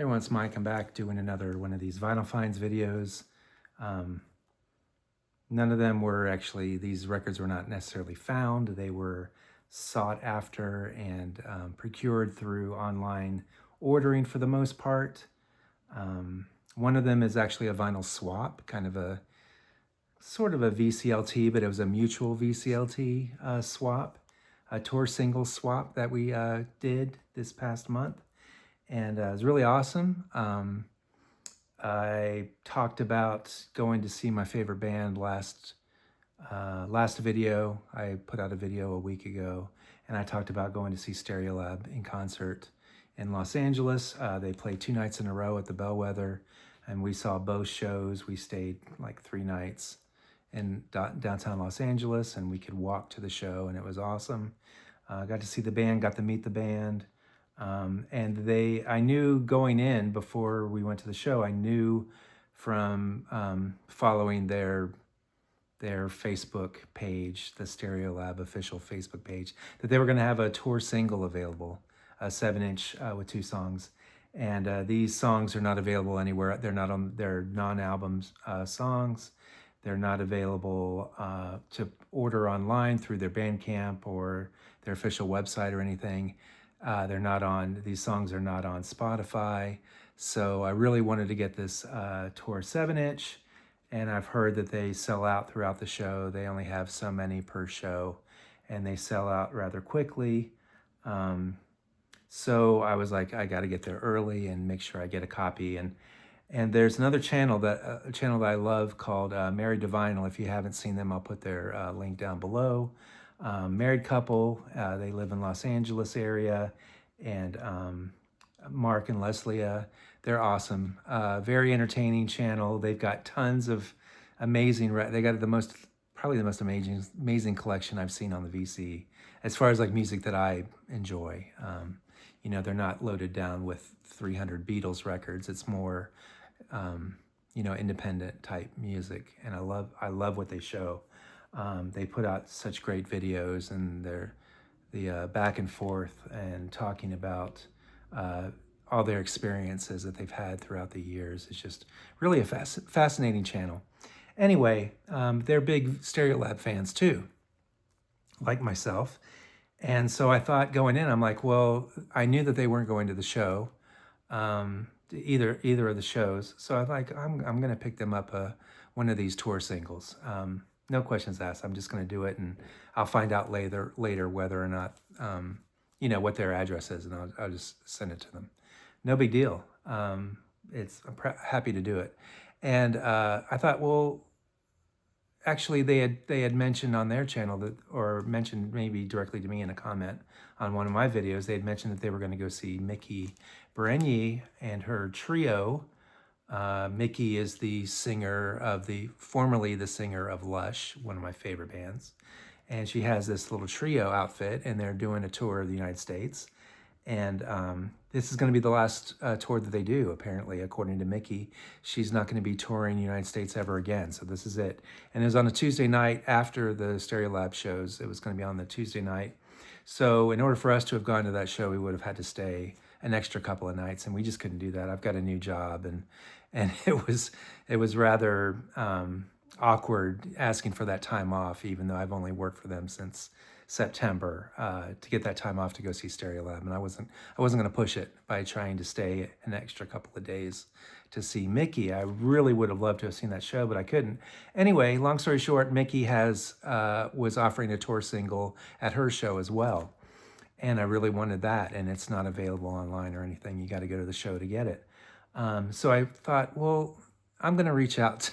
Hey everyone, it's Mike. I'm back doing another one of these Vinyl Finds videos. None of them were actually, these records were not necessarily found. They were sought after and procured through online ordering for the most part. One of them is actually a vinyl swap, kind of a sort of a VCLT, but it was a mutual VCLT swap, a tour single swap that we did this past month. And it was really awesome. I talked about going to see my favorite band last video. I put out a video a week ago, and I talked about going to see Stereolab in concert in Los Angeles. They played 2 nights in a row at the Bellwether, and we saw both shows. We stayed like 3 nights in downtown Los Angeles, and we could walk to the show, and it was awesome. Got to see the band, got to meet the band. And I knew going in before we went to the show, I knew from following their Facebook page, the Stereolab official Facebook page, that they were going to have a tour single available, a 7-inch with 2 songs. And these songs are not available anywhere. They're not on their non-album songs. They're not available to order online through their Bandcamp or their official website or anything. These songs are not on Spotify. So I really wanted to get this tour 7-inch, and I've heard that they sell out throughout the show. They only have so many per show, and they sell out rather quickly. So I was like, I got to get there early and make sure I get a copy. And there's another channel that I love called Married to Vinyl. If you haven't seen them, I'll put their link down below. Married couple, they live in Los Angeles area, and Mark and Leslie, they're awesome. Very entertaining channel. They've got tons of amazing, they got probably the most amazing collection I've seen on the VC, as far as like music that I enjoy. They're not loaded down with 300 Beatles records. It's more, independent type music, and I love what they show. They put out such great videos, and the back and forth and talking about all their experiences that they've had throughout the years. It's just really a fascinating channel. Anyway, they're big Stereolab fans too, like myself. And so I thought going in, I'm like, well, I knew that they weren't going to the show, either of the shows. So I'm like, I'm going to pick them up one of these tour singles. No questions asked. I'm just going to do it, and I'll find out later whether or not, what their address is, and I'll just send it to them. No big deal. I'm happy to do it. And I thought, well, actually, they had mentioned on their channel or mentioned maybe directly to me in a comment on one of my videos, they had mentioned that they were going to go see Mickey Berenier and her trio. Mickey is the formerly the singer of Lush, one of my favorite bands. And she has this little trio outfit, and they're doing a tour of the United States. And this is going to be the last tour that they do, apparently, according to Mickey. She's not going to be touring the United States ever again, so this is it. And it was on a Tuesday night after the Stereolab shows. It was going to be on the Tuesday night. So in order for us to have gone to that show, we would have had to stay an extra couple of nights, and we just couldn't do that. I've got a new job, and it was rather awkward asking for that time off, even though I've only worked for them since September, to get that time off to go see Stereolab, and I wasn't going to push it by trying to stay an extra couple of days to see Mickey. I really would have loved to have seen that show, but I couldn't. Anyway, long story short, Mickey was offering a tour single at her show as well, and I really wanted that, and it's not available online or anything. You got to go to the show to get it. So I thought, well, I'm going to reach out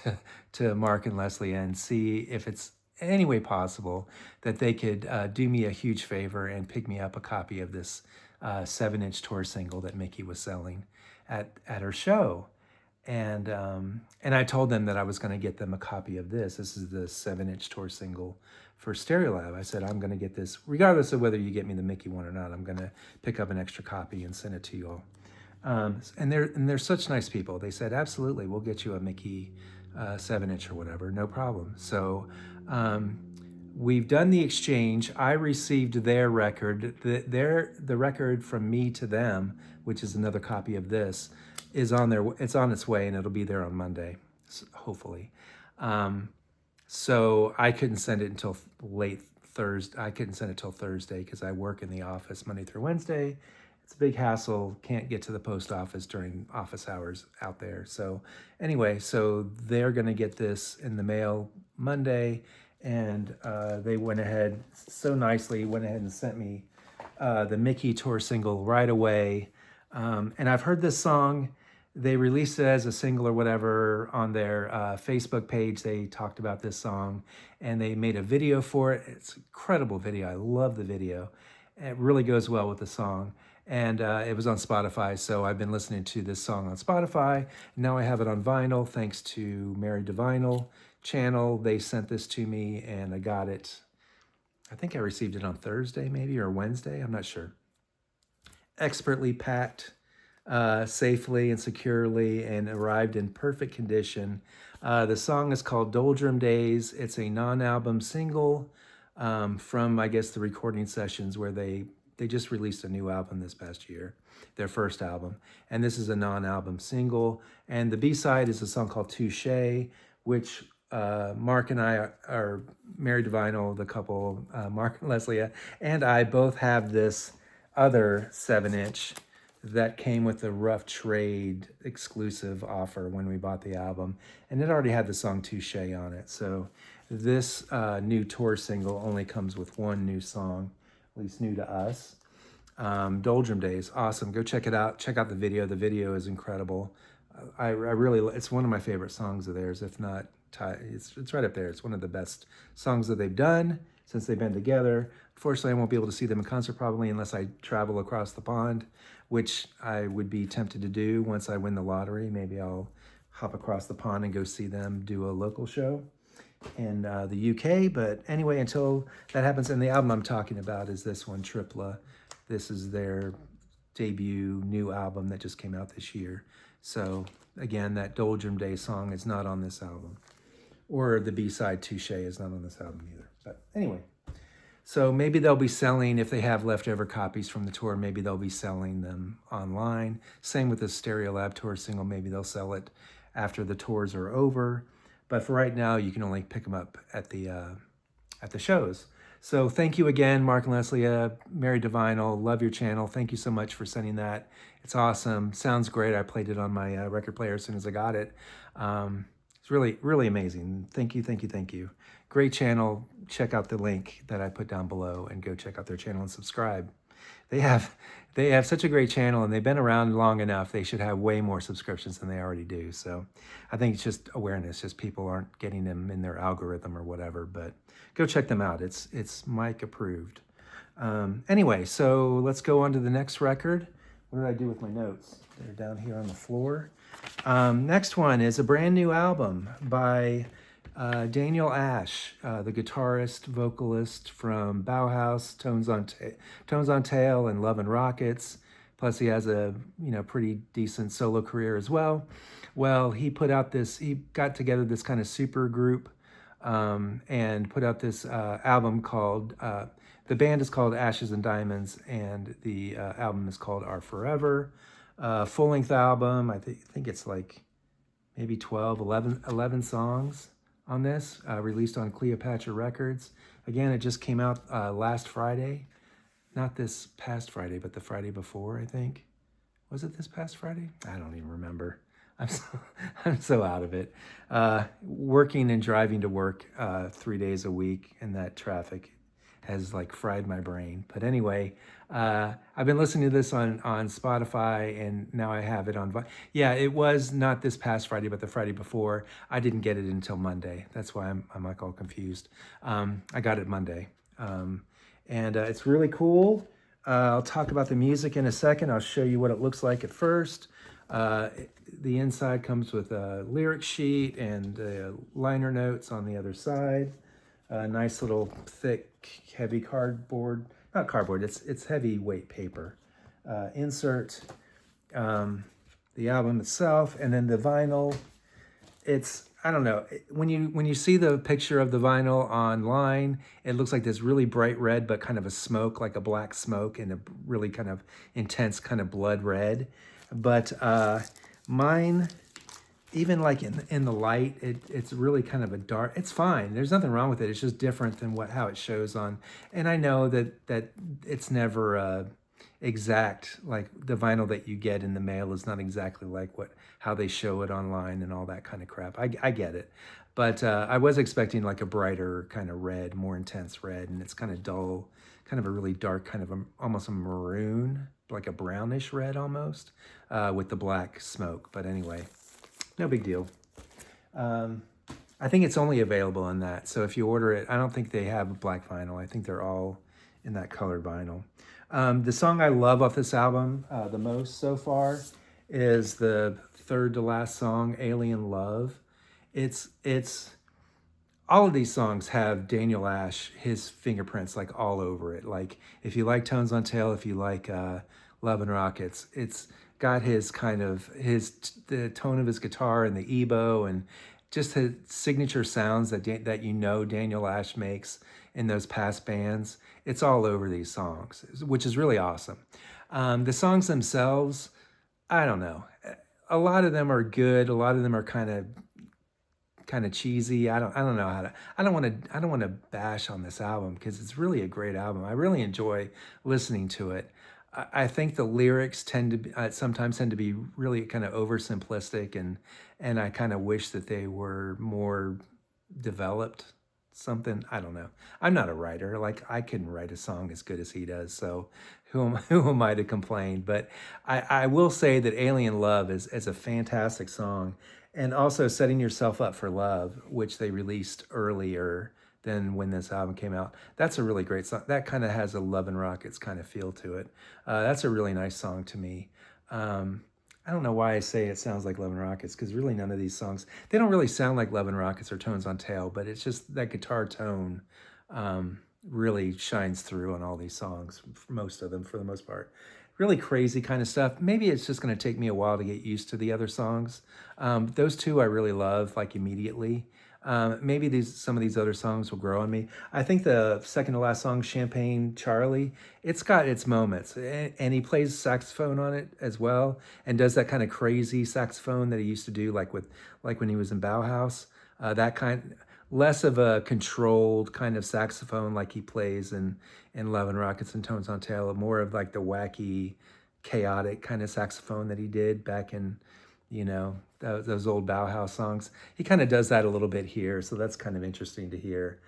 to Mark and Leslie and see if it's any way possible that they could do me a huge favor and pick me up a copy of this 7-inch tour single that Mickey was selling at her show. And I told them that I was going to get them a copy of this. This is the 7-inch tour single for Stereolab. I said, I'm going to get this, regardless of whether you get me the Mickey one or not. I'm going to pick up an extra copy and send it to you all. And they're such nice people. They said, absolutely, we'll get you a Mickey 7-inch or whatever, no problem. So we've done the exchange. I received their record. The record from me to them, which is another copy of this, is on there. It's on its way, and it'll be there on Monday, hopefully. So I couldn't send it until late Thursday. I couldn't send it till Thursday because I work in the office Monday through Wednesday. It's a big hassle. Can't get to the post office during office hours out there. So anyway, so they're going to get this in the mail Monday, and they went ahead so nicely, went ahead and sent me the Mickey tour single right away. And I've heard this song. They released it as a single or whatever on their Facebook page. They talked about this song, and they made a video for it. It's an incredible video. I love the video. It really goes well with the song. And it was on Spotify, so I've been listening to this song on Spotify. Now I have it on vinyl, thanks to Married to Vinyl channel. They sent this to me, and I got it. I think I received it on Thursday, maybe, or Wednesday. I'm not sure. Expertly packed, safely and securely, and arrived in perfect condition. The song is called Doldrum Days. It's a non-album single from, I guess, the recording sessions where they just released a new album this past year, their first album. And this is a non-album single. And the B-side is a song called Touche, which Mark and I are Married to Vinyl, the couple, Mark and Leslie, and I both have this other 7-inch that came with a Rough Trade exclusive offer when we bought the album. And it already had the song Touche on it. So this new tour single only comes with one new song, at least new to us. Doldrum Days, awesome. Go check it out. Check out the video. The video is incredible. I really, it's one of my favorite songs of theirs, if not, it's right up there. It's one of the best songs that they've done since they've been together. Unfortunately, I won't be able to see them in concert probably unless I travel across the pond, which I would be tempted to do once I win the lottery. Maybe I'll hop across the pond and go see them do a local show in the UK. But anyway, until that happens, and the album I'm talking about is this one, Tripla. This is their debut new album that just came out this year. So again, that Doldrum Day song is not on this album. Or the B-side Touche is not on this album either. But anyway, so maybe they'll be selling, if they have leftover copies from the tour, maybe they'll be selling them online. Same with the Stereolab tour single. Maybe they'll sell it after the tours are over. But for right now, you can only pick them up at the shows. So thank you again, Mark and Leslie, Married to Vinyl. Love your channel. Thank you so much for sending that. It's awesome. Sounds great. I played it on my record player as soon as I got it. It's really, really amazing. Thank you, thank you, thank you. Great channel. Check out the link that I put down below and go check out their channel and subscribe. They have such a great channel, and they've been around long enough. They should have way more subscriptions than they already do. So I think it's just awareness. Just people aren't getting them in their algorithm or whatever. But go check them out. It's Mike approved. Anyway, so let's go on to the next record. What did I do with my notes? They're down here on the floor. Next one is a brand new album by Daniel Ash, the guitarist, vocalist from Bauhaus, Tones on Tail, and Love and Rockets. Plus, he has a pretty decent solo career as well. Well, he got together this kind of super group and put out this album called, the band is called Ashes and Diamonds, and the album is called Our Forever. Full-length album. I think it's like maybe 11 songs on this, released on Cleopatra Records. Again, it just came out last Friday. Not this past Friday, but the Friday before, I think. Was it this past Friday? I don't even remember. I'm so out of it. Working and driving to work 3 days a week, and that traffic has like fried my brain. But anyway, I've been listening to this on Spotify, and now I have it on. Yeah, it was not this past Friday, but the Friday before. I didn't get it until Monday. That's why I'm like all confused. I got it Monday, and it's really cool. I'll talk about the music in a second. I'll show you what it looks like at first. The inside comes with a lyric sheet and liner notes on the other side. A nice little thick, heavy cardboard. Not cardboard, it's heavyweight paper. Insert the album itself, and then the vinyl. I don't know. When you see the picture of the vinyl online, it looks like this really bright red, but kind of a smoke, like a black smoke, and a really kind of intense kind of blood red. But mine, even like in the light, it's really kind of a dark. It's fine. There's nothing wrong with it. It's just different than how it shows on. And I know that it's never exact. Like the vinyl that you get in the mail is not exactly like how they show it online and all that kind of crap. I get it, but I was expecting like a brighter kind of red, more intense red, and it's kind of dull, kind of a really dark, kind of almost a maroon, like a brownish red almost, with the black smoke. But anyway, no big deal. I think it's only available in that. So if you order it, I don't think they have black vinyl. I think they're all in that colored vinyl. The song I love off this album the most so far is the third to last song, Alien Love. It's all of these songs have Daniel Ash, his fingerprints like all over it. Like if you like Tones on Tail, if you like Love and Rockets, it's got his kind of the tone of his guitar and the ebow and just the signature sounds that Daniel Ash makes in those past bands. It's all over these songs, which is really awesome. The songs themselves, I don't know. A lot of them are good. A lot of them are kind of cheesy. I don't know how to. I don't want to bash on this album because it's really a great album. I really enjoy listening to it. I think the lyrics sometimes tend to be really kind of oversimplistic, and I kind of wish that they were more developed. Something, I don't know. I'm not a writer. Like I couldn't write a song as good as he does. So who am I to complain? But I will say that Alien Love is a fantastic song, and also Setting Yourself Up for Love, which they released earlier than when this album came out. That's a really great song. That kind of has a Love and Rockets kind of feel to it. That's a really nice song to me. I don't know why I say it sounds like Love and Rockets, because really none of these songs, they don't really sound like Love and Rockets or Tones on Tail, but it's just that guitar tone really shines through on all these songs, most of them for the most part. Really crazy kind of stuff. Maybe it's just going to take me a while to get used to the other songs. Those two I really love, like immediately. Maybe some of these other songs will grow on me. I think the second to last song, Champagne Charlie, it's got its moments, and he plays saxophone on it as well, and does that kind of crazy saxophone that he used to do, like when he was in Bauhaus. That kind, less of a controlled kind of saxophone like he plays in Love and Rockets and Tones on Tail, more of like the wacky, chaotic kind of saxophone that he did back in, those old Bauhaus songs. He kind of does that a little bit here, so that's kind of interesting to hear.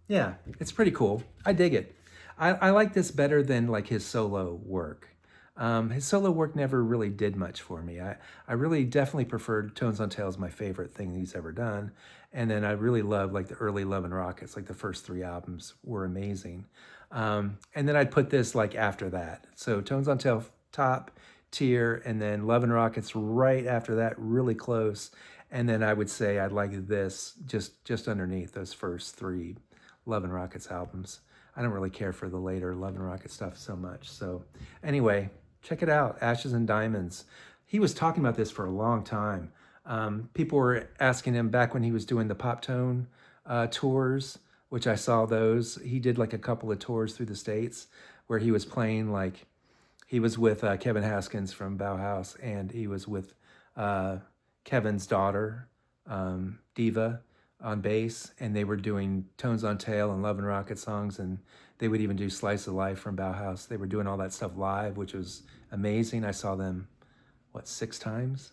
Yeah, it's pretty cool. I dig it. I like this better than like his solo work. His solo work never really did much for me. I really definitely preferred Tones on Tail as my favorite thing he's ever done. And then I really love like the early Love and Rockets, like the first three albums were amazing. And then I'd put this like after that. So Tones on Tail top tier, and then Love and Rockets right after that, really close. And then I would say I'd like this just underneath those first three Love and Rockets albums. I don't really care for the later Love and Rockets stuff so much. So anyway, check it out, Ashes and Diamonds. He was talking about this for a long time. People were asking him back when he was doing the Pop Tone tours, which I saw those. He did like a couple of tours through the States where he was playing like, he was with Kevin Haskins from Bauhaus, and he was with Kevin's daughter, Diva, on bass, and they were doing Tones on Tail and Love and Rocket songs, and they would even do Slice of Life from Bauhaus. They were doing all that stuff live, which was amazing. I saw them, 6 times?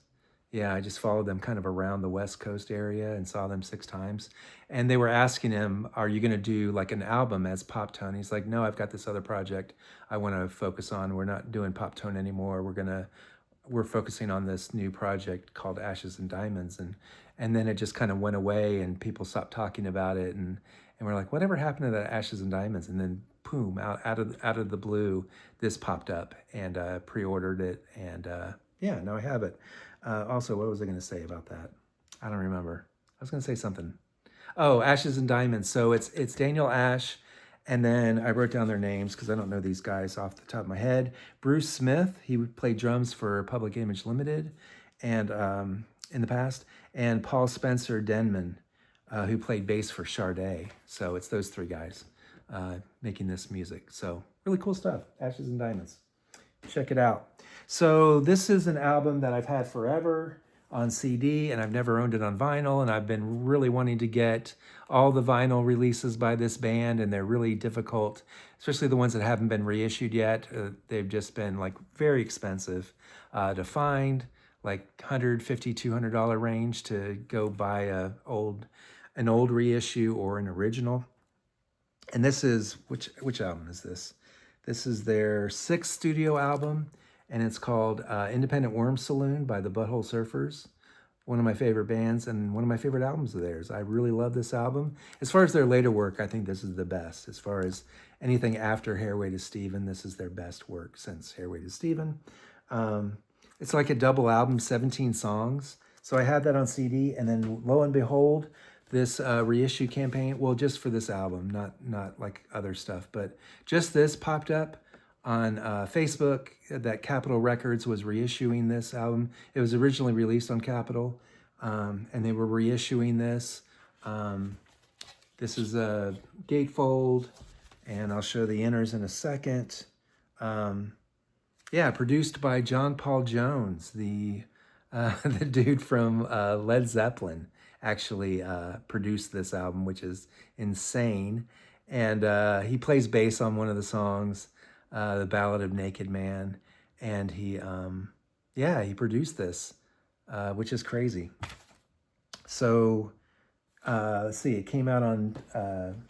Yeah, I just followed them kind of around the West Coast area and saw them 6 times. And they were asking him, are you going to do like an album as Pop Tone? He's like, no, I've got this other project I want to focus on. We're not doing Pop Tone anymore. We're focusing on this new project called Ashes and Diamonds. And then it just kind of went away, and people stopped talking about it. And we're like, whatever happened to that Ashes and Diamonds? And then boom, out of the blue, this popped up, and pre-ordered it. And yeah, now I have it. Also, what was I going to say about that? I don't remember. I was going to say something. Oh, Ashes and Diamonds. So it's Daniel Ash, and then I wrote down their names because I don't know these guys off the top of my head. Bruce Smith, he would play drums for Public Image Limited, and in the past, and Paul Spencer Denman, who played bass for Sade. So it's those three guys making this music. So really cool stuff, Ashes and Diamonds. Check it out. So this is an album that I've had forever on CD, and I've never owned it on vinyl, and I've been really wanting to get all the vinyl releases by this band, and they're really difficult, especially the ones that haven't been reissued yet. They've just been like very expensive to find, like $150, $200 range to go buy an old reissue or an original. And this is, which album is this? This is their 6th studio album, and it's called Independent Worm Saloon by the Butthole Surfers. One of my favorite bands and one of my favorite albums of theirs. I really love this album. As far as their later work, I think this is the best. As far as anything after Hairway to Steven, this is their best work since Hairway to Steven. It's like a double album, 17 songs. So I had that on CD, and then lo and behold, this reissue campaign, well, just for this album, not like other stuff, but just this popped up on Facebook that Capitol Records was reissuing this album. It was originally released on Capitol, and they were reissuing this. This is a gatefold, and I'll show the inners in a second. Yeah, produced by John Paul Jones, the dude from Led Zeppelin. Actually produced this album, which is insane. And he plays bass on one of the songs, The Ballad of Naked Man. And he produced this, which is crazy. So let's see, it came out on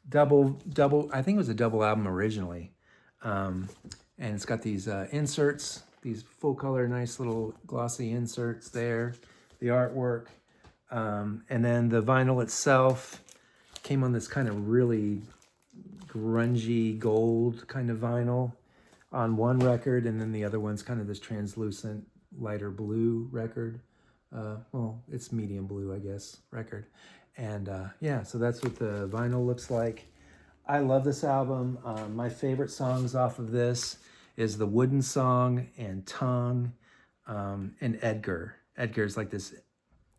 double, I think it was a double album originally. And it's got these inserts, these full color, nice little glossy inserts there, the artwork. And then the vinyl itself came on this kind of really grungy gold kind of vinyl on one record, and then the other one's kind of this translucent lighter blue record. Well, it's medium blue, I guess, record. And yeah, so that's what the vinyl looks like. I love this album. My favorite songs off of this is the Wooden Song and Tongue and Edgar. Edgar's like this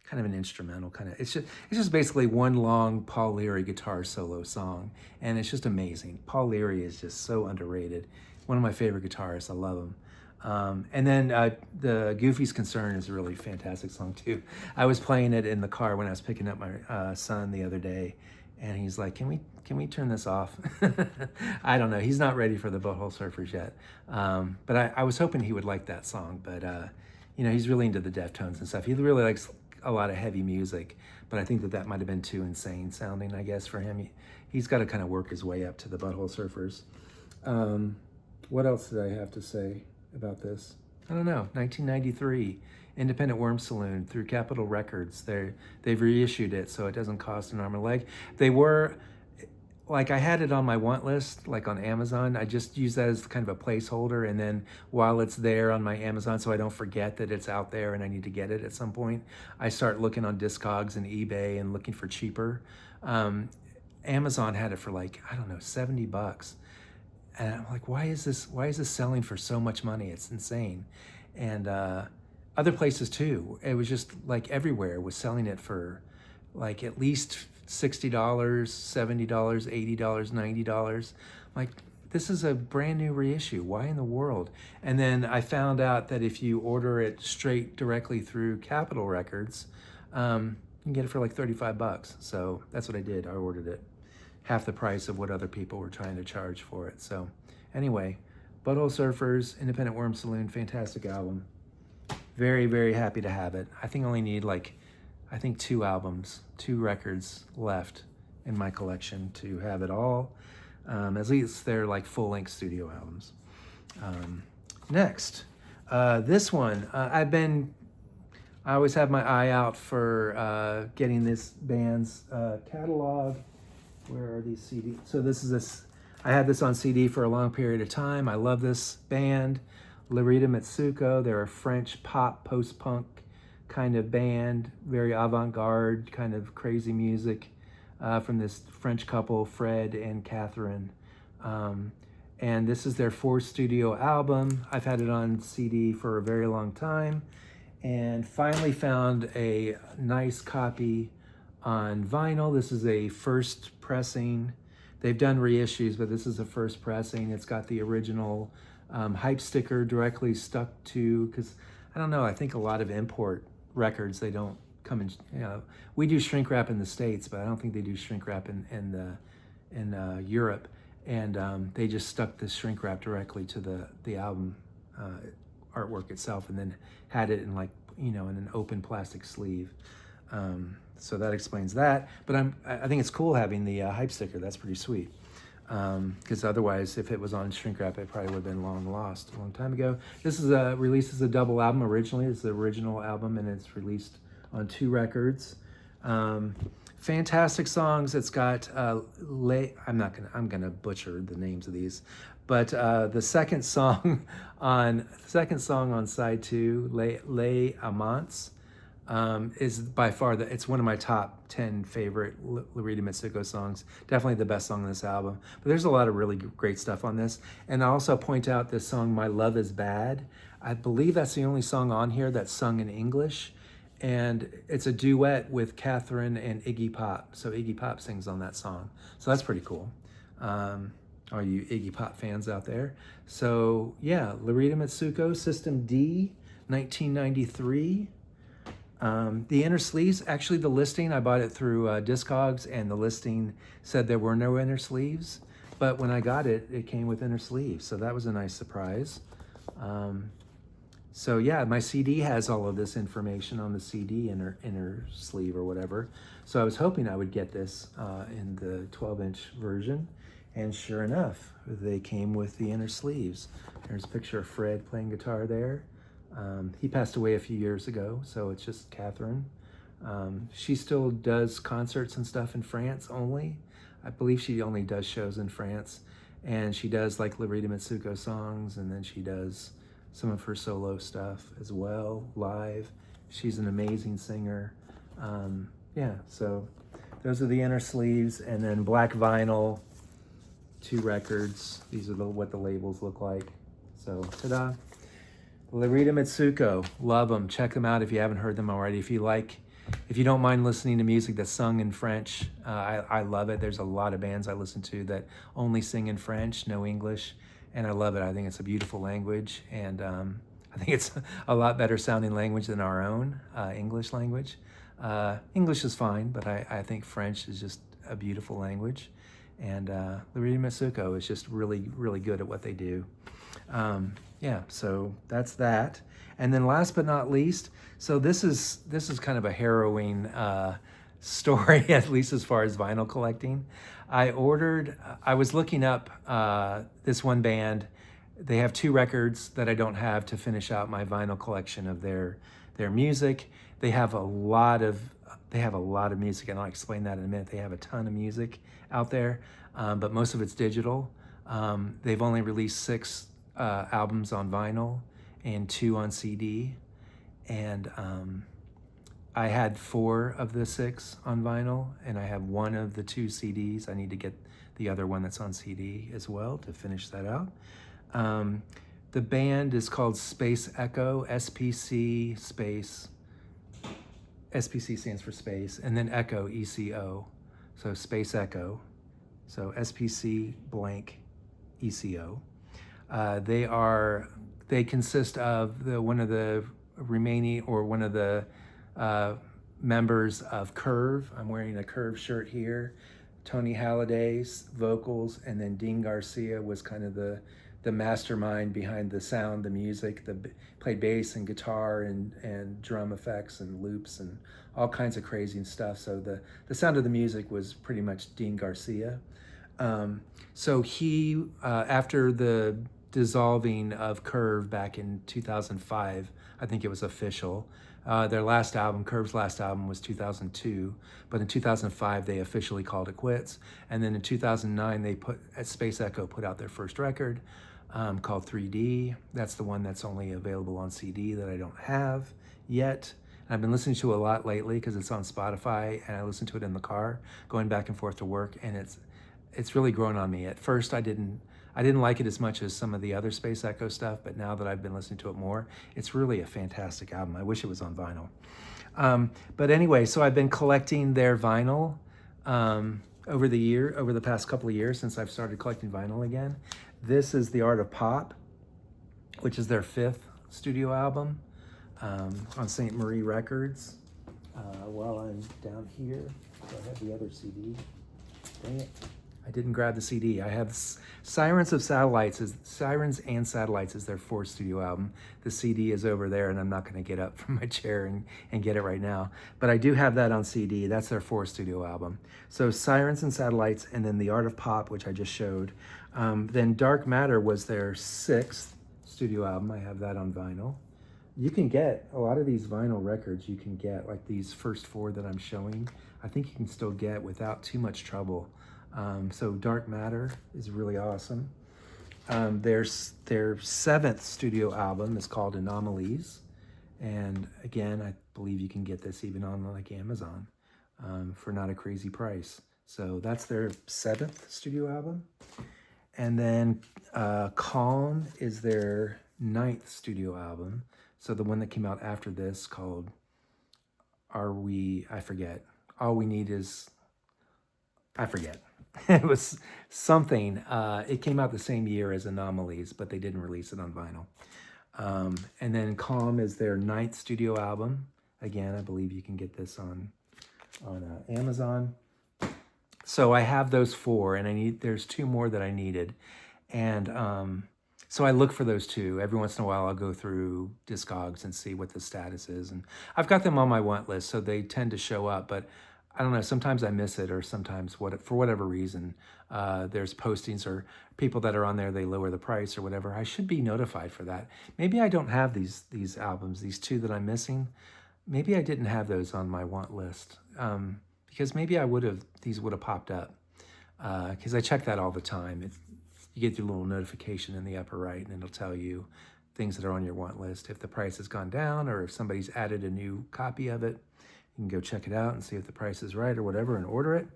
kind of an instrumental kind of, it's just basically one long Paul Leary guitar solo song, and it's just amazing. Paul Leary is just so underrated. One of my favorite guitarists. I love him. And then the Goofy's Concern is a really fantastic song too. I was playing it in the car when I was picking up my son the other day, and he's like, can we turn this off? I don't know. He's not ready for the Butthole Surfers yet. But I was hoping he would like that song, but you know, he's really into the Deftones and stuff. He really likes a lot of heavy music, but I think that might have been too insane sounding, I guess, for him. He's got to kind of work his way up to the Butthole Surfers. What else did I have to say about this? I don't know. 1993, Independent Worm Saloon through Capitol Records. They've reissued it, so it doesn't cost an arm and a leg. They were, like, I had it on my want list, like on Amazon. I just use that as kind of a placeholder, and then while it's there on my Amazon, so I don't forget that it's out there and I need to get it at some point, I start looking on Discogs and eBay and looking for cheaper. Amazon had it for like, I don't know, $70. And I'm like, why is this selling for so much money? It's insane. And other places too. It was just like everywhere was selling it for like at least $60, $70, $80, $90. Like, this is a brand new reissue. Why in the world? And then I found out that if you order it straight directly through Capitol Records, you can get it for like $35. So that's what I did. I ordered it. Half the price of what other people were trying to charge for it. So anyway, Butthole Surfers, Independent Worm Saloon, fantastic album. Very, very happy to have it. I think I only need I think 2 records left in my collection to have it all. At least they're like full-length studio albums. Next, this one, I always have my eye out for getting this band's catalog. Where are these CDs? So I had this on CD for a long period of time. I love this band, Rita Mitsuko. They're a French pop post-punk kind of band, very avant-garde, kind of crazy music from this French couple, Fred and Catherine. And this is their 4th studio album. I've had it on CD for a very long time. and finally found a nice copy on vinyl. This is a first pressing. They've done reissues, but this is a first pressing. It's got the original hype sticker directly stuck to, because I don't know, I think a lot of import records, they don't come in, we do shrink wrap in the States, but I don't think they do shrink wrap in Europe. And they just stuck the shrink wrap directly to the album artwork itself, and then had it in in an open plastic sleeve. So that explains that. But I think it's cool having the hype sticker. That's pretty sweet. Because otherwise, if it was on shrink wrap, it probably would have been long lost a long time ago. This is released as a double album originally. It's the original album, and it's released on 2 records. Fantastic songs. It's got I'm gonna butcher the names of these, but the second song on side 2, Les Amants, is by far it's one of my top 10 favorite Rita Mitsuko songs. Definitely the best song on this album. But there's a lot of really great stuff on this. And I also point out this song, My Love Is Bad. I believe that's the only song on here that's sung in English. And it's a duet with Catherine and Iggy Pop. So Iggy Pop sings on that song. So that's pretty cool. All you Iggy Pop fans out there. So yeah, Rita Mitsuko, System D, 1993. The inner sleeves, actually the listing, I bought it through Discogs, and the listing said there were no inner sleeves. But when I got it, it came with inner sleeves. So that was a nice surprise. So yeah, my CD has all of this information on the CD inner sleeve or whatever. So I was hoping I would get this in the 12-inch version. And sure enough, they came with the inner sleeves. There's a picture of Fred playing guitar there. He passed away a few years ago, so it's just Catherine. She still does concerts and stuff in France only. I believe she only does shows in France. And she does like Rita Mitsuko songs, and then she does some of her solo stuff as well, live. She's an amazing singer. Yeah, so those are the inner sleeves, and then black vinyl, 2 records. These are what the labels look like. So, ta-da. Rita Mitsuko, love them. Check them out if you haven't heard them already. If you don't mind listening to music that's sung in French, I love it. There's a lot of bands I listen to that only sing in French, no English. And I love it. I think it's a beautiful language, and I think it's a lot better sounding language than our own English language. English is fine, but I think French is just a beautiful language. And Rita Mitsuko is just really, really good at what they do. Yeah, so that's that. And then last but not least, so this is kind of a harrowing story, at least as far as vinyl collecting. I was looking up this one band. They have 2 records that I don't have to finish out my vinyl collection of their music. They have a lot of music, and I'll explain that in a minute. They have a ton of music out there, but most of it's digital. They've only released 6 albums on vinyl and 2 on CD, and I had 4 of the 6 on vinyl, and I have 1 of the 2 CDs. I need to get the other one that's on CD as well to finish that out. The band is called Space Echo, SPC space. SPC stands for space, and then Echo, ECO. So Space Echo. So SPC blank ECO. They consist of one of the members of Curve. I'm wearing a Curve shirt here. Tony Halliday's vocals, and then Dean Garcia was kind of the mastermind behind the sound, the music, played bass and guitar and drum effects and loops and all kinds of crazy stuff. So the sound of the music was pretty much Dean Garcia. So he, after the dissolving of Curve back in 2005, I think it was official. Their last album, Curve's last album, was 2002, but in 2005 they officially called it quits. And then in 2009 Space Echo put out their first record called 3D. That's the one that's only available on CD that I don't have yet. And I've been listening to it a lot lately because it's on Spotify, and I listen to it in the car going back and forth to work, and it's really grown on me. At first I I didn't like it as much as some of the other Space Echo stuff, but now that I've been listening to it more, it's really a fantastic album. I wish it was on vinyl. But anyway, so I've been collecting their vinyl over the past couple of years since I've started collecting vinyl again. This is The Art of Pop, which is their 5th studio album on St. Marie Records. While I'm down here, I have the other CD. Dang it. I didn't grab the CD. I have Sirens and Satellites is their 4th studio album. The CD is over there, and I'm not going to get up from my chair and get it right now. But I do have that on CD. That's their 4th studio album. So Sirens and Satellites, and then The Art of Pop, which I just showed. Then Dark Matter was their 6th studio album. I have that on vinyl. You can get a lot of these vinyl records. You can get like these first 4 that I'm showing. I think you can still get without too much trouble. So Dark Matter is really awesome. Their 7th studio album is called Anomalies. And again, I believe you can get this even on like Amazon for not a crazy price. So that's their 7th studio album. And then Calm is their 9th studio album. So the one that came out after this called I forget. All We Need Is, I forget. It was something. It came out the same year as Anomalies, but they didn't release it on vinyl. And then Calm is their 9th studio album. Again, I believe you can get this on Amazon. So I have those 4, and there's 2 more that I needed. And so I look for those 2. Every once in a while, I'll go through Discogs and see what the status is. And I've got them on my want list, so they tend to show up. But I don't know, sometimes I miss it, or sometimes for whatever reason, there's postings or people that are on there, they lower the price or whatever. I should be notified for that. Maybe I don't have these albums, these 2 that I'm missing. Maybe I didn't have those on my want list because maybe these would have popped up because I check that all the time. You get your little notification in the upper right, and it'll tell you things that are on your want list. If the price has gone down or if somebody's added a new copy of it, you can go check it out and see if the price is right or whatever and order it.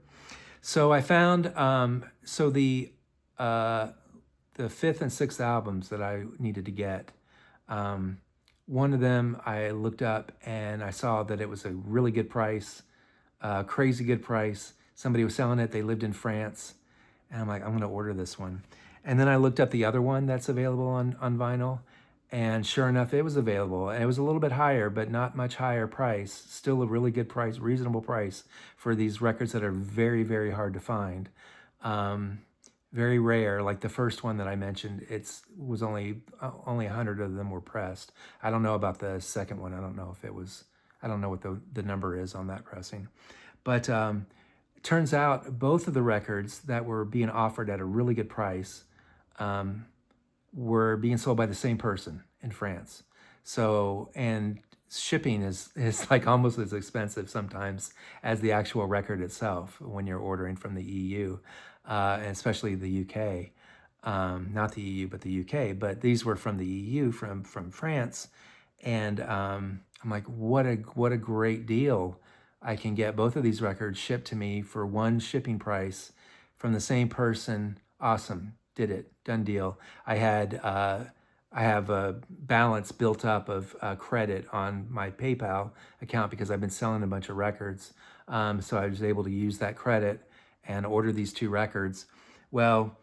So I found, the 5th and 6th albums that I needed to get, one of them I looked up and I saw that it was a really good price, crazy good price. Somebody was selling it. They lived in France. And I'm like, I'm going to order this one. And then I looked up the other one that's available on vinyl. And sure enough, it was available. And it was a little bit higher, but not much higher price. Still a really good price, reasonable price for these records that are very, very hard to find. Very rare. Like the first one that I mentioned, was only 100 of them were pressed. I don't know about the second one. I don't know what the number is on that pressing. But it turns out both of the records that were being offered at a really good price were being sold by the same person in France. So, and shipping is like almost as expensive sometimes as the actual record itself when you're ordering from the EU, and especially the UK. Not the EU, but the UK. But these were from the EU, from France. And I'm like, what a great deal. I can get both of these records shipped to me for one shipping price from the same person. Awesome. Did it. Done deal. I have a balance built up of credit on my PayPal account because I've been selling a bunch of records. So I was able to use that credit and order these 2 records. Well,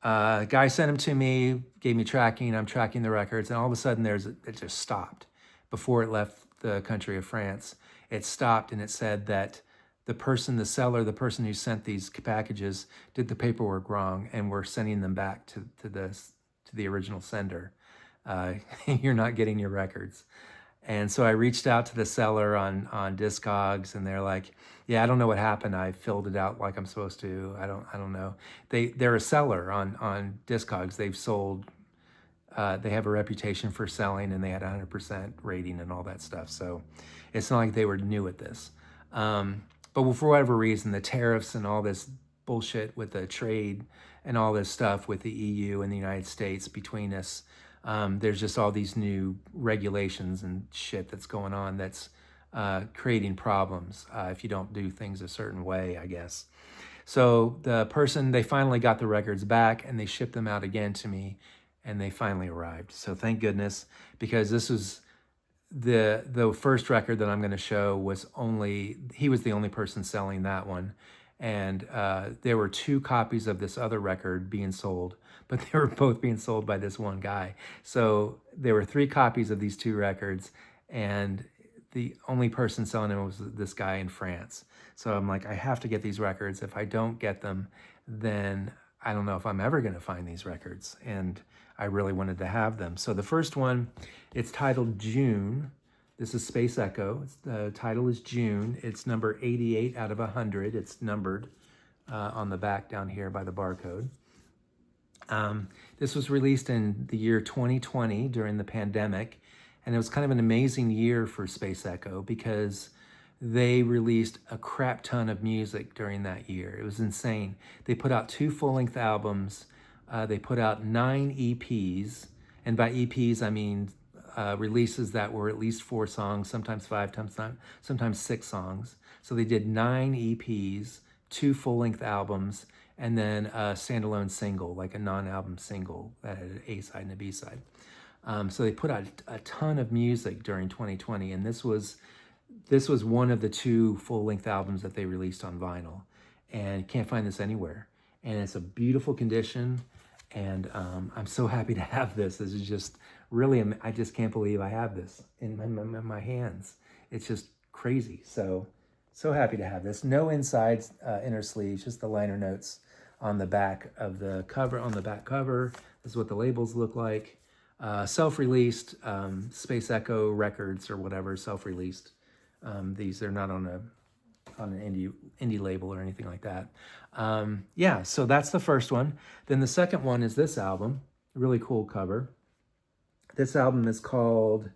a guy sent them to me, gave me tracking. I'm tracking the records, and all of a sudden it just stopped before it left the country of France. It stopped, and it said that the seller, the person who sent these packages, did the paperwork wrong, and we're sending them back to the original sender. You're not getting your records. And so I reached out to the seller on Discogs, and they're like, yeah, I don't know what happened. I filled it out like I'm supposed to. I don't know. They're a seller on Discogs. They've sold, they have a reputation for selling, and they had 100% rating and all that stuff. So it's not like they were new at this. But for whatever reason, the tariffs and all this bullshit with the trade and all this stuff with the EU and the United States between us, there's just all these new regulations and shit that's going on that's creating problems if you don't do things a certain way, I guess. So the person, they finally got the records back and they shipped them out again to me, and they finally arrived. So thank goodness, because this was the first record that I'm going to show was he was the only person selling that one. And there were 2 copies of this other record being sold, but they were both being sold by this one guy. So there were 3 copies of these 2 records, and the only person selling them was this guy in France. So I'm like, I have to get these records. If I don't get them, then I don't know if I'm ever going to find these records. And I really wanted to have them. So the first one, it's titled June. This is Space Echo. The title is June. It's number 88 out of 100. It's numbered on the back down here by the barcode. This was released in the year 2020 during the pandemic. And it was kind of an amazing year for Space Echo because they released a crap ton of music during that year. It was insane. They put out 2 full-length albums. They put out 9 EPs. And by EPs, I mean releases that were at least 4 songs, sometimes 5, sometimes 6 songs. So they did 9 EPs, 2 full-length albums, and then a standalone single, like a non-album single that had an A side and a B side. So they put out a ton of music during 2020, and this was one of the 2 full-length albums that they released on vinyl, and you can't find this anywhere. And it's a beautiful condition, and I'm so happy to have this. This is just really, I just can't believe I have this in my hands. It's just crazy. So happy to have this. No insides, inner sleeves, just the liner notes on the back of the cover. On the back cover, this is what the labels look like. Self-released, Space Echo Records or whatever, self-released. These are not on an indie label or anything like that. Yeah, so that's the first one. Then the second one is this album, really cool cover. This album is called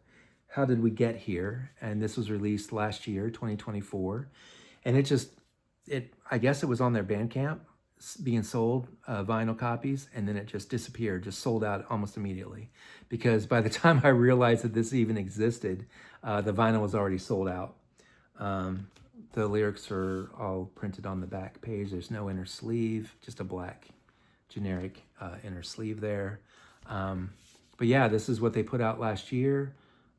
How Did We Get Here? And this was released last year, 2024. And I guess it was on their Bandcamp being sold, vinyl copies, and then it just disappeared, just sold out almost immediately. Because by the time I realized that this even existed, the vinyl was already sold out. The lyrics are all printed on the back page. There's no inner sleeve, just a black generic inner sleeve there. But yeah, this is what they put out last year.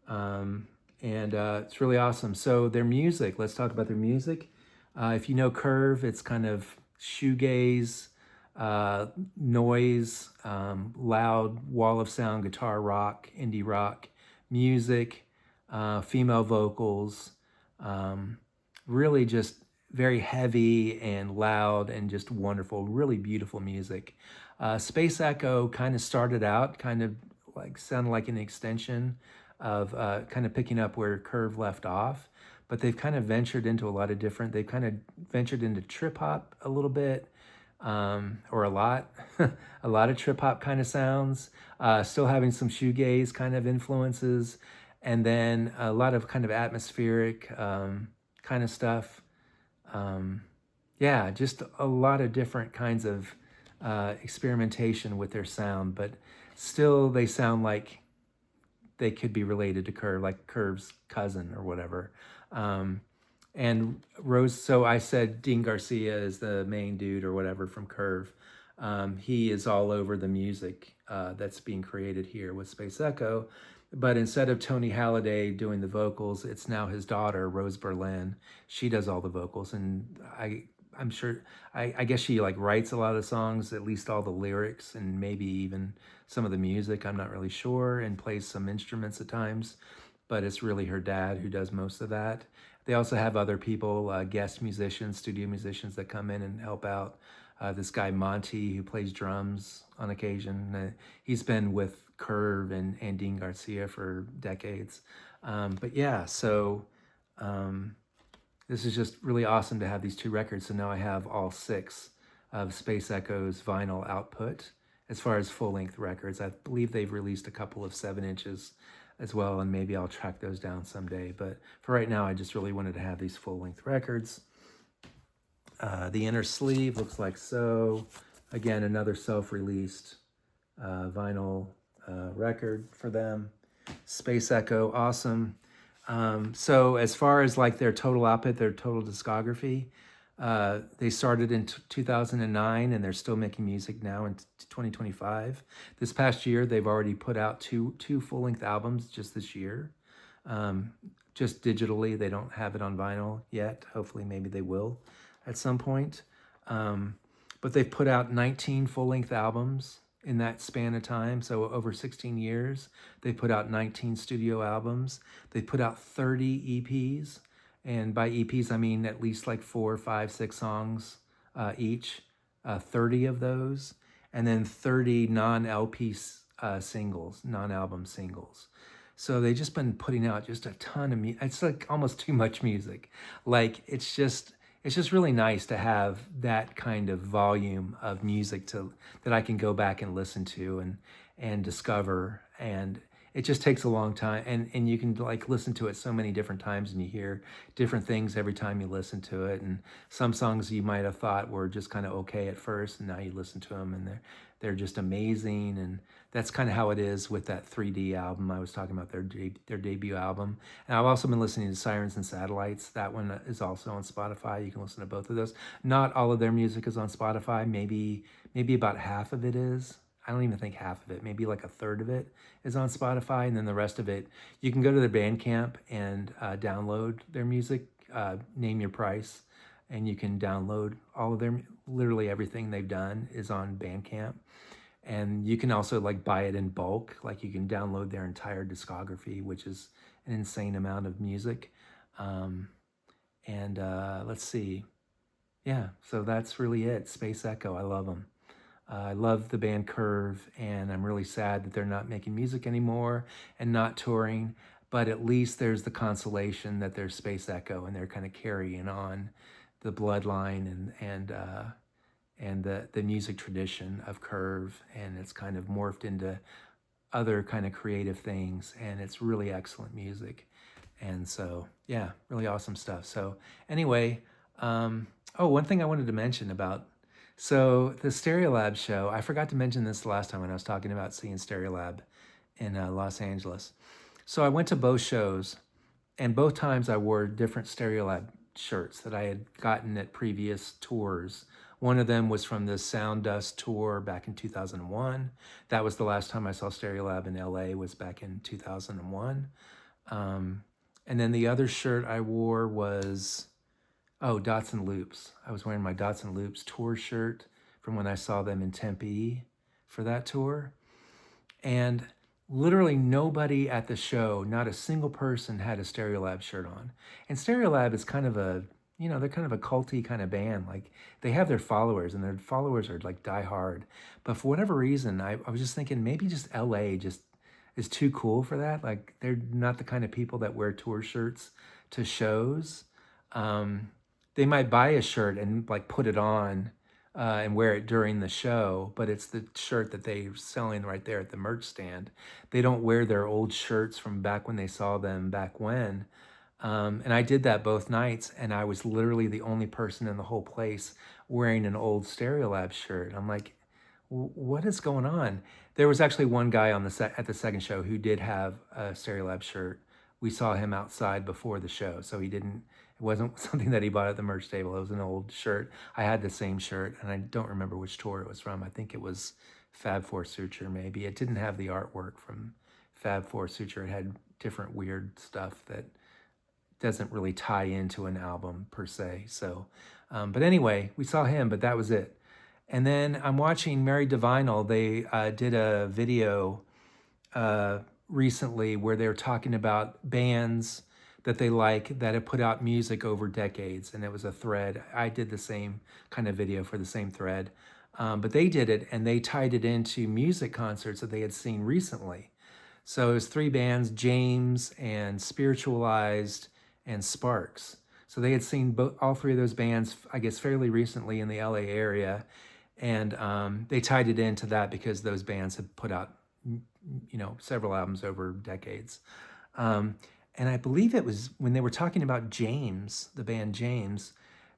And it's really awesome. So their music, let's talk about their music. If you know Curve, it's kind of shoegaze, noise, loud wall of sound, guitar rock, indie rock, music, female vocals, really just very heavy and loud and just wonderful, really beautiful music. Space Echo kind of started out kind of like sounded like an extension of kind of picking up where Curve left off, but they've kind of ventured into a lot of different, they've kind of ventured into trip hop a little bit, or a lot, a lot of trip hop kind of sounds, still having some shoegaze kind of influences, and then a lot of kind of atmospheric kind of stuff. Yeah, just a lot of different kinds of experimentation with their sound, but still they sound like they could be related to Curve, like Curve's cousin or whatever. And Rose, so I said Dean Garcia is the main dude or whatever from Curve. He is all over the music that's being created here with Space Echo. But instead of Tony Halliday doing the vocals, it's now his daughter, Rose Berlin. She does all the vocals. And I'm sure, I guess she like writes a lot of the songs, at least all the lyrics and maybe even some of the music. I'm not really sure, and plays some instruments at times. But it's really her dad who does most of that. They also have other people, guest musicians, studio musicians that come in and help out. This guy Monty, who plays drums on occasion. He's been with Curve and Dean Garcia for decades. But yeah, so this is just really awesome to have these 2 records. So now I have all 6 of Space Echo's vinyl output as far as full-length records. I believe they've released a couple of 7 inches as well, and maybe I'll track those down someday. But for right now, I just really wanted to have these full-length records. The inner sleeve looks like so. Again, another self-released vinyl record for them. Space Echo, awesome. So as far as like their total output, their total discography, They started in 2009 and they're still making music now in 2025. This past year, they've already put out two full-length albums just this year. Um, just digitally, they don't have it on vinyl yet. Hopefully, maybe they will at some point. But they've put out 19 full-length albums in that span of time. So over 16 years, they put out 19 studio albums. They put out 30 EPs. And by EPs, I mean at least like 4, 5, 6 songs each, 30 of those, and then 30 non-LP singles, non-album singles. So they just been putting out just a ton of music. It's like almost too much music. Like it's just really nice to have that kind of volume of music that I can go back and listen to and discover. And it just takes a long time, and you can like listen to it so many different times, and you hear different things every time you listen to it. And some songs you might have thought were just kind of okay at first, and now you listen to them and they're just amazing. And that's kind of how it is with that 3D album I was talking about, their debut album. And I've also been listening to Sirens and Satellites. That one is also on Spotify. You can listen to both of those. Not all of their music is on Spotify. Maybe about half of it is. I don't even think half of it. Maybe like a third of it is on Spotify, and then the rest of it, you can go to their Bandcamp and download their music. Name your price, and you can download all of their, literally everything they've done is on Bandcamp. And you can also like buy it in bulk. Like you can download their entire discography, which is an insane amount of music. Let's see. Yeah, so that's really it. Space Echo, I love them. I love the band Curve, and I'm really sad that they're not making music anymore and not touring. But at least there's the consolation that there's Space Echo, and they're kind of carrying on the bloodline and the music tradition of Curve, and it's kind of morphed into other kind of creative things, and it's really excellent music. And so, yeah, really awesome stuff. So anyway, one thing I wanted to mention about, so the Stereolab show, I forgot to mention this last time when I was talking about seeing Stereolab in Los Angeles. So I went to both shows, and both times I wore different Stereolab shirts that I had gotten at previous tours. One of them was from the Sound Dust tour back in 2001. That was the last time I saw Stereolab in LA, was back in 2001. And then the other shirt I wore was, Dots and Loops. I was wearing my Dots and Loops tour shirt from when I saw them in Tempe for that tour. And literally nobody at the show, not a single person, had a Stereolab shirt on. And Stereolab is kind of a, they're kind of a culty kind of band. Like they have their followers, and their followers are like die hard. But for whatever reason, I was just thinking maybe just LA just is too cool for that. Like they're not the kind of people that wear tour shirts to shows. They might buy a shirt and like put it on and wear it during the show, but it's the shirt that they're selling right there at the merch stand. They don't wear their old shirts from back when they saw them back when. And I did that both nights, and I was literally the only person in the whole place wearing an old Stereolab shirt. I'm like, what is going on? There was actually one guy on at the second show who did have a Stereolab shirt. We saw him outside before the show, so it wasn't something that he bought at the merch table. It was an old shirt. I had the same shirt, and I don't remember which tour it was from. I think it was Fab Four Suture, maybe. It didn't have the artwork from Fab Four Suture. It had different weird stuff that doesn't really tie into an album per se. So, but anyway, we saw him, but that was it. And then I'm watching Married to Vinyl. They did a video recently where they were talking about bands that they like that have put out music over decades, and it was a thread. I did the same kind of video for the same thread, but they did it, and they tied it into music concerts that they had seen recently. So it was 3 bands, James and Spiritualized and Sparks. So they had seen all 3 of those bands, I guess, fairly recently in the LA area, and they tied it into that because those bands have put out, several albums over decades. And I believe it was when they were talking about James, the band James,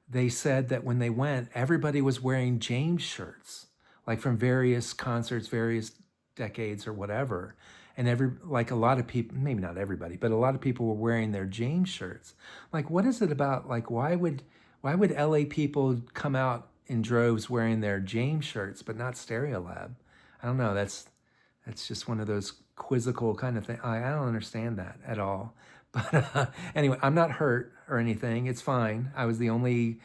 they said that when they went, everybody was wearing James shirts, like from various concerts, various decades or whatever. And a lot of people, maybe not everybody, but a lot of people were wearing their James shirts. Like, what is it about? Like, why would Why would LA people come out in droves wearing their James shirts, but not Stereolab? I don't know. That's just one of those quizzical kind of thing. I don't understand that at all. But anyway, I'm not hurt or anything. It's fine. I was the only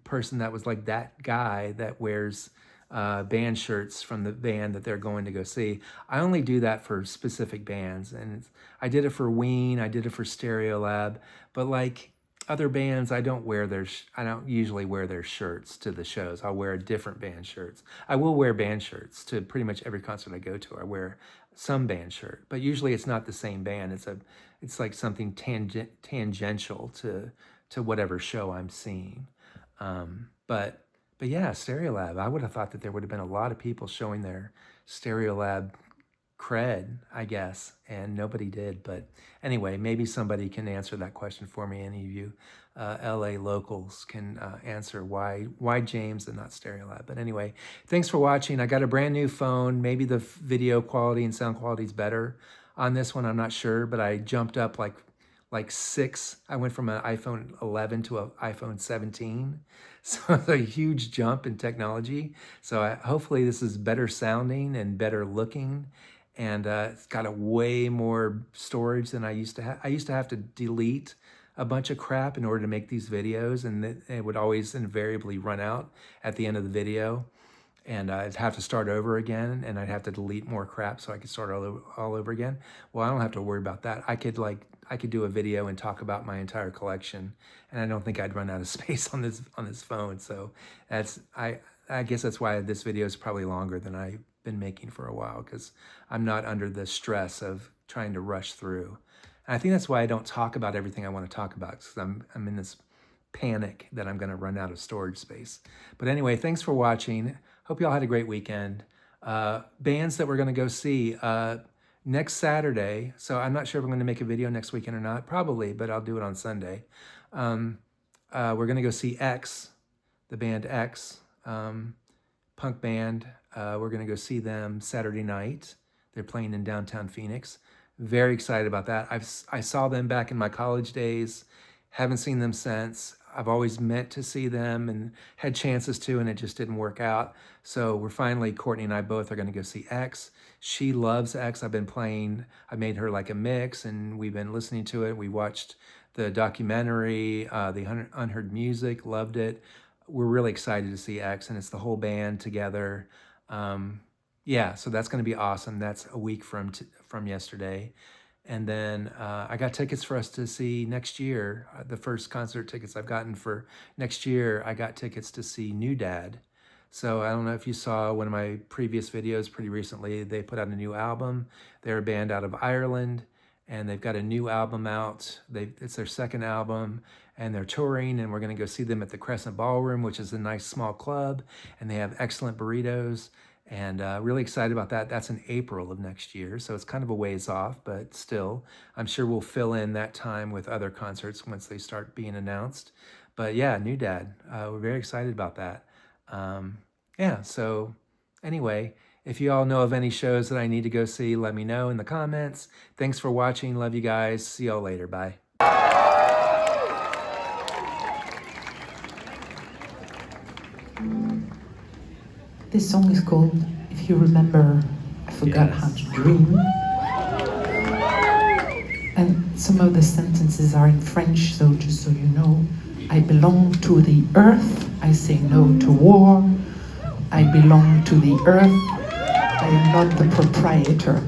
person that was like that guy that wears band shirts from the band that they're going to go see. I only do that for specific bands, and I did it for Ween, I did it for Stereolab, but like other bands, I don't usually wear their shirts to the shows. I'll wear different band shirts. I will wear band shirts to pretty much every concert I go to. I wear some band shirt, but usually it's not the same band. It's like something tangential to whatever show I'm seeing. But yeah, Stereolab. I would have thought that there would have been a lot of people showing their Stereolab cred, I guess, and nobody did. But anyway, maybe somebody can answer that question for me. Any of you LA locals can answer why James and not Stereolab. But anyway, thanks for watching. I got a brand new phone. Maybe the video quality and sound quality is better on this one. I'm not sure, but I jumped up like 6. I went from an iPhone 11 to an iPhone 17. So it's a huge jump in technology. So hopefully this is better sounding and better looking. And it's got a way more storage than I used to have. I used to have to delete a bunch of crap in order to make these videos, and it would always invariably run out at the end of the video. And I'd have to start over again, and I'd have to delete more crap so I could start all over again. Well, I don't have to worry about that. I could do a video and talk about my entire collection, and I don't think I'd run out of space on this phone. So I guess that's why this video is probably longer than I've been making for a while, because I'm not under the stress of trying to rush through. And I think that's why I don't talk about everything I want to talk about, because I'm in this panic that I'm going to run out of storage space. But anyway, thanks for watching. Hope you all had a great weekend. Bands that we're going to go see next Saturday. So I'm not sure if I'm going to make a video next weekend or not. Probably, but I'll do it on Sunday. We're going to go see X, the band X, punk band. We're going to go see them Saturday night. They're playing in downtown Phoenix. Very excited about that. I saw them back in my college days. Haven't seen them since. I've always meant to see them and had chances to, and it just didn't work out. So we're finally, Courtney and I both are going to go see X. She loves X. I made her like a mix, and we've been listening to it. We watched the documentary, the Unheard Music, loved it. We're really excited to see X, and it's the whole band together. Yeah, so that's going to be awesome. That's a week from yesterday. And then I got tickets for us to see next year. The first concert tickets I've gotten for next year, I got tickets to see New Dad. So I don't know if you saw one of my previous videos pretty recently. They put out a new album. They're a band out of Ireland, and they've got a new album out. It's their second album, and they're touring, and we're going to go see them at the Crescent Ballroom, which is a nice small club, and they have excellent burritos. And really excited about that. That's in April of next year, so it's kind of a ways off, but still, I'm sure we'll fill in that time with other concerts once they start being announced. But yeah, New Dad, we're very excited about that. Yeah, so anyway, if you all know of any shows that I need to go see, let me know in the comments. Thanks for watching. Love you guys. See y'all later. Bye. This song is called If You Remember, I Forgot How to Dream. And some of the sentences are in French, so just so you know. I belong to the earth, I say no to war. I belong to the earth, I am not the proprietor.